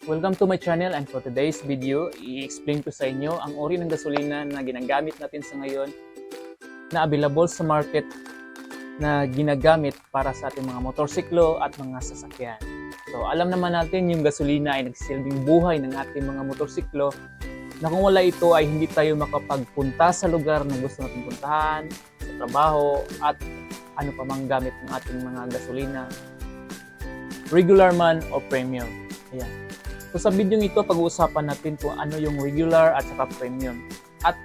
Welcome to my channel, and for today's video, i-explain ko sa inyo ang uri ng gasolina na ginagamit natin sa ngayon na available sa market na ginagamit para sa ating mga motorsiklo at mga sasakyan. So alam naman natin yung gasolina ay nagsisilbing buhay ng ating mga motorsiklo na kung wala ito ay hindi tayo makapagpunta sa lugar na gusto natin puntahan, sa trabaho at ano pa mang gamit ng ating mga gasolina, regular man o premium. Ayan. So sa video ito, pag-uusapan natin kung ano yung regular at saka premium. At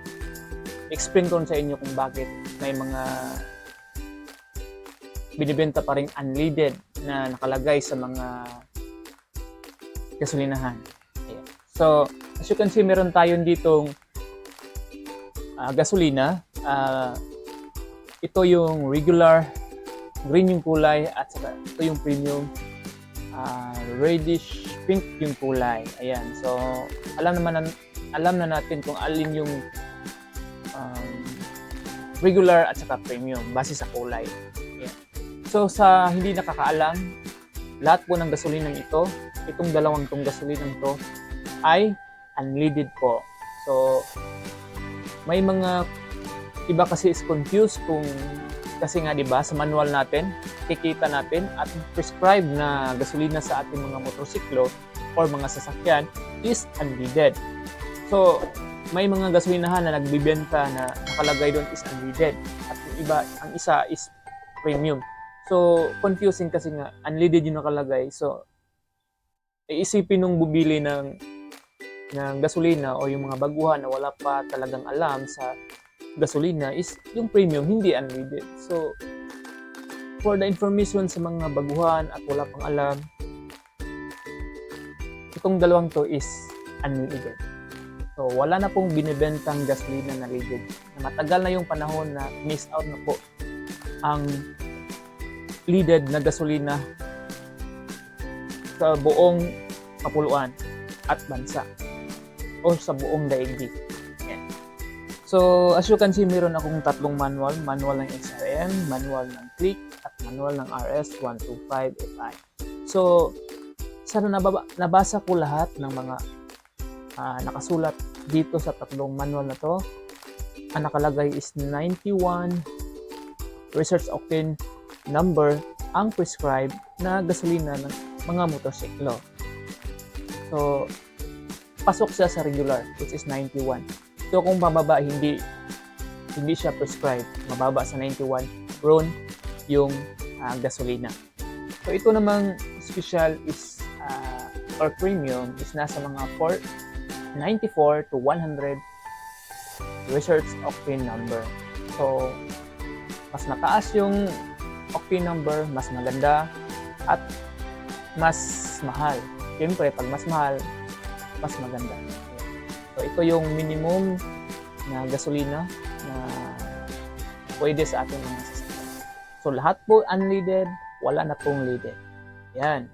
explain ko sa inyo kung bakit may mga binibenta pa rin unleaded na nakalagay sa mga gasolinahan. Ayan. So as you can see, meron tayong ditong gasolina. Ito yung regular, green yung kulay, at saka ito yung premium, reddish pink yung kulay. Ayan. So alam na natin kung alin yung regular at saka premium base sa kulay. Ayan. So sa hindi nakakaalam, lahat po ng gasolinang ito, itong dalawang tong gasolinang to ay unleaded po. So may mga iba kasi is confused kung kasi nga 'di ba sa manual natin kikita natin at prescribed na gasolina sa ating mga motorsiklo or mga sasakyan is unleaded. So may mga gasolinahan na nagbibenta na nakalagay doon is unleaded at ang isa is premium. So confusing kasi nga unleaded yung nakalagay. So iisipin nung bumili ng gasolina o yung mga baguhan na wala pa talagang alam sa gasolina is yung premium, hindi unleaded. So for the information sa mga baguhan at wala pang alam, itong dalawang to is unleaded. So wala na pong binibentang gasolina na leaded. Na matagal na yung panahon na miss out na po ang leaded na gasolina sa buong kapuluan at bansa o sa buong daigdig. So as you can see, meron akong tatlong manual ng XRM, manual ng Click, at manual ng RS125FI. So sana nabasa ko lahat ng mga nakasulat dito sa tatlong manual na to. Ang nakalagay is 91 research octane number ang prescribed na gasolina ng mga motorsiklo. So pasok siya sa regular, which is 91. So kung mababa, hindi siya prescribed. Mababa sa 91 RON yung gasolina. So ito namang special is or premium is nasa mga 94 to 100 research octane number. So mas mataas yung octane number, mas maganda at mas mahal. Siyempre, pag mas mahal, mas maganda. So ito yung minimum na gasolina na pwede sa ating mga sasakyan. So lahat po unleaded, wala na pong leaded. Yan.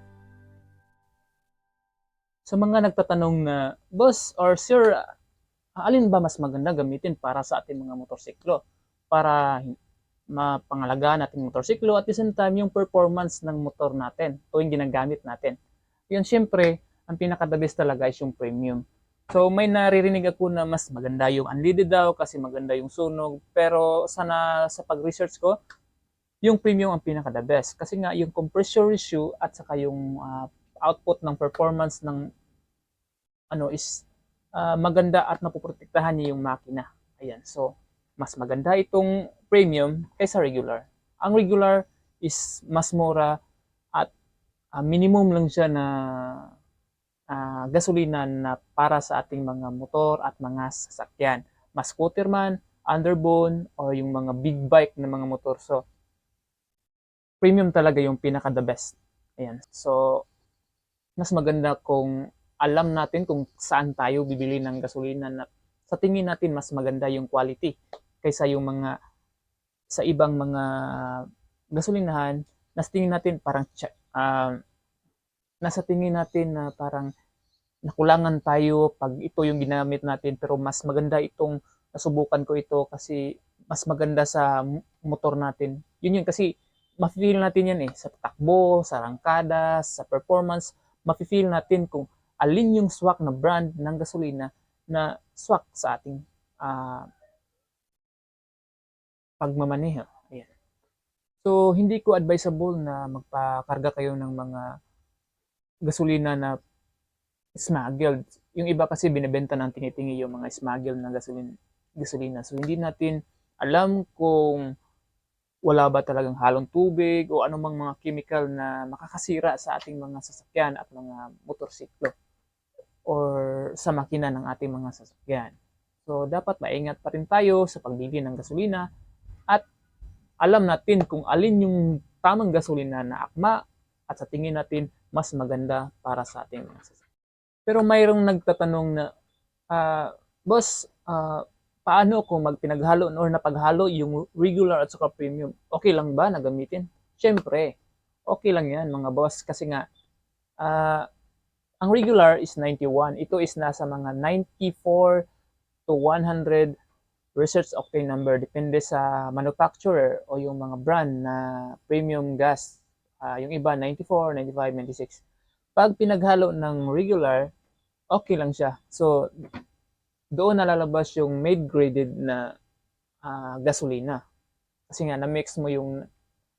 Sa mga nagtatanong na, boss or sir, alin ba mas maganda gamitin para sa ating mga motorsiklo? Para mapangalagaan natin motorsiklo at the same time yung performance ng motor natin o yung ginagamit natin. Yun, syempre, ang pinaka-the best talaga is yung premium. So may naririnig ako na mas maganda yung unleaded daw kasi maganda yung sunog. Pero sana sa pag-research ko, yung premium ang pinaka-the best. Kasi nga yung compressor ratio at saka yung output ng performance ng is maganda at napoprotektahan niya yung makina. Ayan. So mas maganda itong premium kaysa regular. Ang regular is mas mura at minimum lang siya na gasolina na para sa ating mga motor at mga sasakyan. Mas scooter man, underbone, or yung mga big bike na mga motor. So, premium talaga yung pinaka-the best. Ayan. So, mas maganda kung alam natin kung saan tayo bibili ng gasolina na sa tingin natin mas maganda yung quality kaysa yung mga sa ibang mga gasolinahan na sa tingin natin parang nasa tingin natin na parang nakulangan tayo pag ito yung ginamit natin, pero mas maganda itong nasubukan ko ito kasi mas maganda sa motor natin. Yun kasi mafe-feel natin yan sa takbo, sa rangkada, sa performance, mafe-feel natin kung alin yung swak na brand ng gasolina na swak sa ating pagmamaneho. Ayan. So, hindi ko advisable na magpakarga kayo ng mga gasolina na smuggled. Yung iba kasi binebenta ng tinitingi yung mga smuggled na gasolina. So, hindi natin alam kung wala ba talagang halong tubig o anumang mga chemical na makakasira sa ating mga sasakyan at mga motorsiklo or sa makina ng ating mga sasakyan. So, dapat maingat pa rin tayo sa pagbili ng gasolina at alam natin kung alin yung tamang gasolina na akma at sa tingin natin mas maganda para sa ating mga sasakyan. Pero mayroong nagtatanong na, Boss, paano kung magpinaghalo or napaghalo yung regular at saka premium? Okay lang ba na gamitin? Siyempre, okay lang yan mga boss kasi nga, ang regular is 91. Ito is nasa mga 94 to 100 research octane number. Depende sa manufacturer o yung mga brand na premium gas. Yung iba 94, 95, 96. Pag pinaghalo ng regular, okay lang siya. So, doon nalalabas yung made-graded na gasolina. Kasi nga, na-mix mo yung...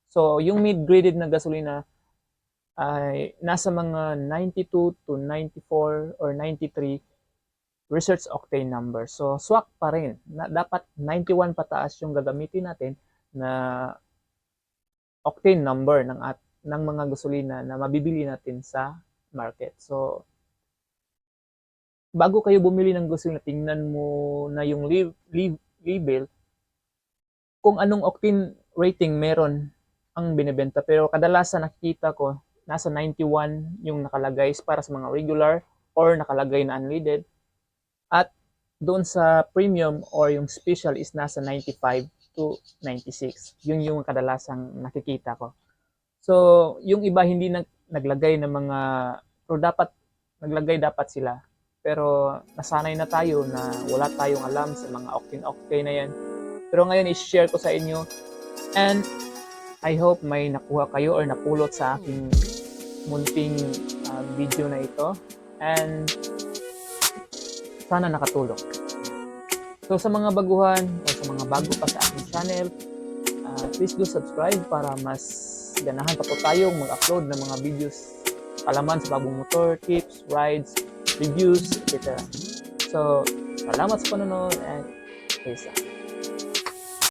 So, yung made-graded na gasolina ay nasa mga 92 to 94 or 93 research octane number. So, swak pa rin. Dapat 91 pataas yung gagamitin natin na octane number ng mga gasolina na mabibili natin sa market. So, bago kayo bumili ng gasolina, tingnan mo na yung label kung anong octane rating meron ang binebenta. Pero kadalasan nakikita ko, nasa 91 yung nakalagay para sa mga regular or nakalagay na unleaded. At doon sa premium or yung special is nasa 95 to 96. Yun yung kadalasang nakikita ko. So, yung iba hindi naglagay ng mga, pero naglagay dapat sila. Pero nasanay na tayo na wala tayong alam sa mga octane na yan. Pero ngayon i-share ko sa inyo and I hope may nakuha kayo or napulot sa aking munting video na ito and sana nakatulong. So sa mga baguhan o sa mga bago pa sa aking channel, please do subscribe para mas ganahan pa po tayong mag-upload ng mga videos kalaman sa bagong motor, tips, rides, reviews, etc. So, salamat sa panonood and peace out.